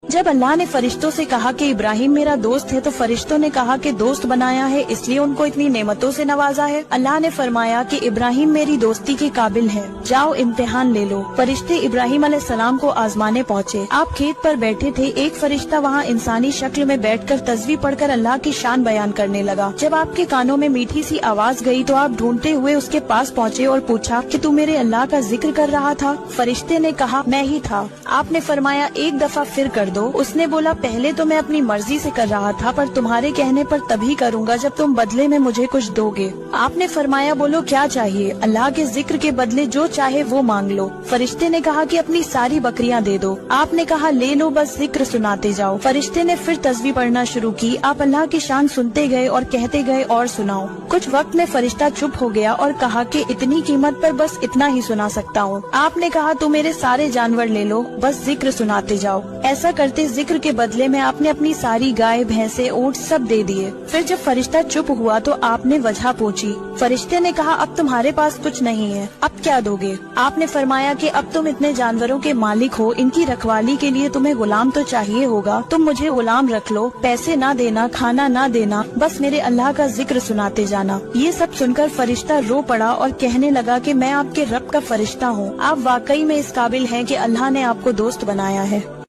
जब अल्लाह ने फरिश्तों से कहा कि इब्राहिम मेरा दोस्त है, तो फरिश्तों ने कहा कि दोस्त बनाया है इसलिए उनको इतनी नेमतों से नवाजा है। अल्लाह ने फरमाया कि इब्राहिम मेरी दोस्ती के काबिल है, जाओ इम्तिहान ले लो। फरिश्ते इब्राहिम अलैहिस्सलाम को आजमाने पहुँचे। आप खेत पर बैठे थे, एक फरिश्ता वहाँ इंसानी शक्ल में बैठकर तस्वीर पढ़कर अल्लाह की शान बयान करने लगा। जब आपके कानों में मीठी सी आवाज गई तो आप ढूंढते हुए उसके पास पहुँचे और पूछा कि तू मेरे अल्लाह का जिक्र कर रहा था? फरिश्ते ने कहा मैं ही था। आपने फरमाया एक दफा फिर कर दो। उसने बोला पहले तो मैं अपनी मर्जी से कर रहा था, पर तुम्हारे कहने पर तभी करूँगा जब तुम बदले में मुझे कुछ दोगे। आपने फरमाया बोलो क्या चाहिए? अल्लाह के जिक्र के बदले जो चाहे वो मांग लो। फरिश्ते ने कहा कि अपनी सारी बकरियां दे दो। आपने कहा ले लो, बस जिक्र सुनाते जाओ। फरिश्ते ने फिर तस्वीर पढ़ना शुरू की। आप अल्लाह की शान सुनते गए और कहते गए और सुनाओ। कुछ वक्त में फरिश्ता चुप हो गया और कहा कि इतनी कीमत पर बस इतना ही सुना सकता हूँ। आपने कहा तू मेरे सारे जानवर ले लो, बस जिक्र सुनाते जाओ। ऐसा करते जिक्र के बदले में आपने अपनी सारी गाय भैंसे ऊँट सब दे दिए। फिर जब फरिश्ता चुप हुआ तो आपने वजह पूछी। फरिश्ते ने कहा अब तुम्हारे पास कुछ नहीं है, अब क्या दोगे? आपने फरमाया कि अब तुम इतने जानवरों के मालिक हो, इनकी रखवाली के लिए तुम्हें गुलाम तो चाहिए होगा, तुम मुझे गुलाम रख लो, पैसे ना देना, खाना ना देना, बस मेरे अल्लाह का जिक्र सुनाते जाना। ये सब सुनकर फरिश्ता रो पड़ा और कहने लगा कि मैं आपके रब का फरिश्ता हूँ, आप वाकई में इस काबिल हैं कि अल्लाह ने आपको दोस्त बनाया है।